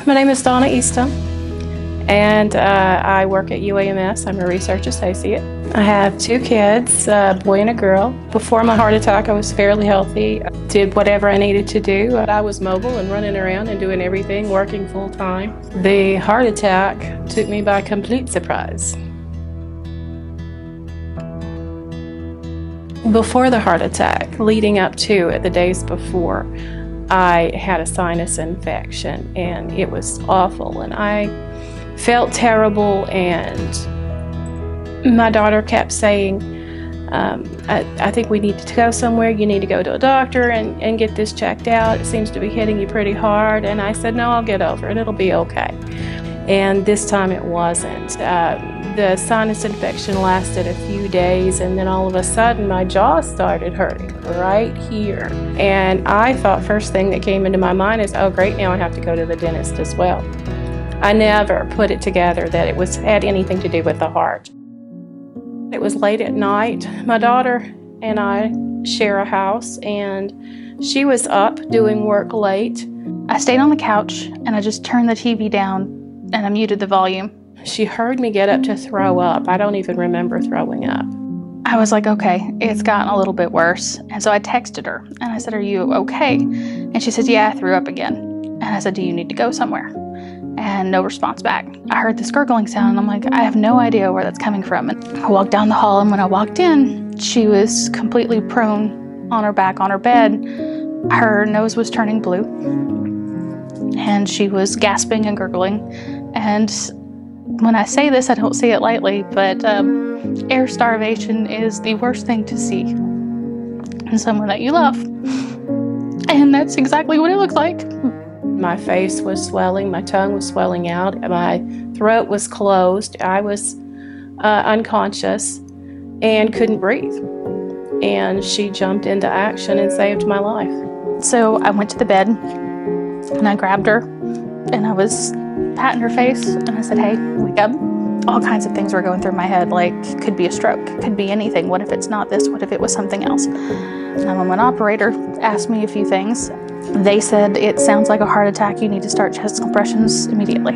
My name is Donna Eastham, and I work at UAMS. I'm a research associate. I have 2 kids, a boy and a girl. Before my heart attack, I was fairly healthy. I did whatever I needed to do. I was mobile and running around and doing everything, working full time. The heart attack took me by complete surprise. Before the heart attack, leading up to it, the days before, I had a sinus infection and it was awful, and I felt terrible, and my daughter kept saying, I think we need to go somewhere. You need to go to a doctor and get this checked out. It seems to be hitting you pretty hard. And I said, no, I'll get over it. It'll be okay. And this time it wasn't. The sinus infection lasted a few days, and then all of a sudden my jaw started hurting right here. And I thought first thing that came into my mind is, oh great, now I have to go to the dentist as well. I never put it together that it had anything to do with the heart. It was late at night. My daughter and I share a house, and she was up doing work late. I stayed on the couch and I just turned the TV down and I muted the volume. She heard me get up to throw up. I don't even remember throwing up. I was like, okay, it's gotten a little bit worse. And so I texted her and I said, are you okay? And she said, yeah, I threw up again. And I said, do you need to go somewhere? And no response back. I heard this gurgling sound and I'm like, I have no idea where that's coming from. And I walked down the hall, and when I walked in, she was completely prone on her back on her bed. Her nose was turning blue and she was gasping and gurgling. And when I say this, I don't say it lightly, but air starvation is the worst thing to see in someone that you love. And that's exactly what it looked like. My face was swelling, my tongue was swelling out, my throat was closed, I was unconscious and couldn't breathe. And she jumped into action and saved my life. So I went to the bed and I grabbed her and I was patting her face and I said, hey, wake up. All kinds of things were going through my head, like could be a stroke, could be anything. What if it's not this? What if it was something else? 911 operator asked me a few things. They said, it sounds like a heart attack. You need to start chest compressions immediately.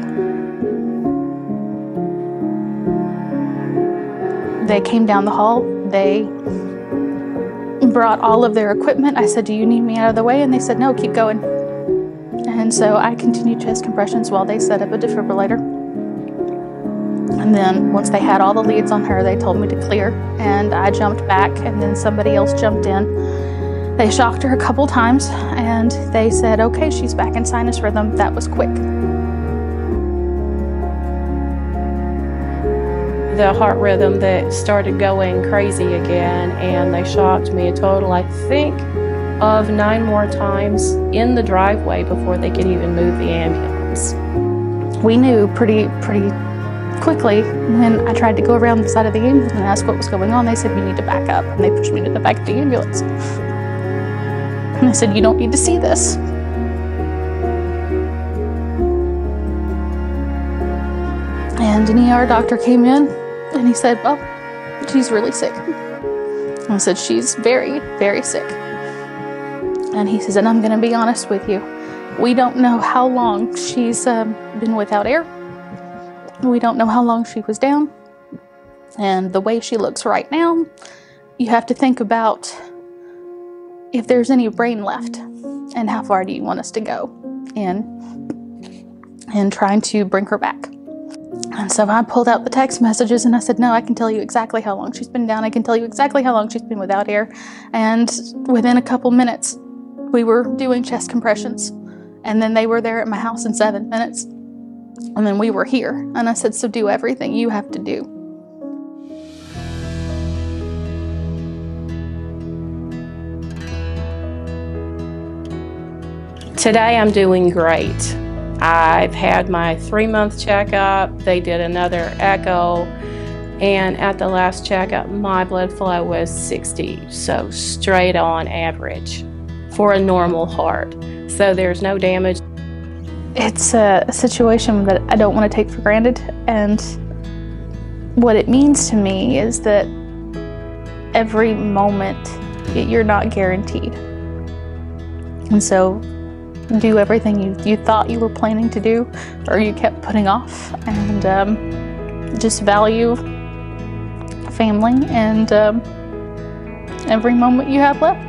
They came down the hall. They brought all of their equipment. I said, do you need me out of the way? And they said, no, keep going. And so I continued chest compressions while they set up a defibrillator. And then once they had all the leads on her, they told me to clear, and I jumped back, and then somebody else jumped in. They shocked her a couple times and they said, okay, she's back in sinus rhythm. That was quick. The heart rhythm that started going crazy again, and they shocked me a total, I think, of 9 more times in the driveway before they could even move the ambulance. We knew pretty quickly when I tried to go around the side of the ambulance and ask what was going on. They said, you need to back up, and they pushed me to the back of the ambulance. And I said, you don't need to see this. And an ER doctor came in and he said, well, she's really sick. And I said, she's very, very sick. And he says, and I'm going to be honest with you. We don't know how long she's been without air. We don't know how long she was down. And the way she looks right now, you have to think about if there's any brain left and how far do you want us to go in trying to bring her back. And so I pulled out the text messages and I said, no, I can tell you exactly how long she's been down. I can tell you exactly how long she's been without air. And within a couple minutes, we were doing chest compressions. And then they were there at my house in 7 minutes. And then we were here. And I said, so do everything you have to do. Today I'm doing great. I've had my 3-month checkup. They did another echo, and at the last checkup my blood flow was 60, so straight on average for a normal heart. So there's no damage. It's a situation that I don't want to take for granted, and what it means to me is that every moment you're not guaranteed. And so do everything you thought you were planning to do, or you kept putting off, and just value family and every moment you have left.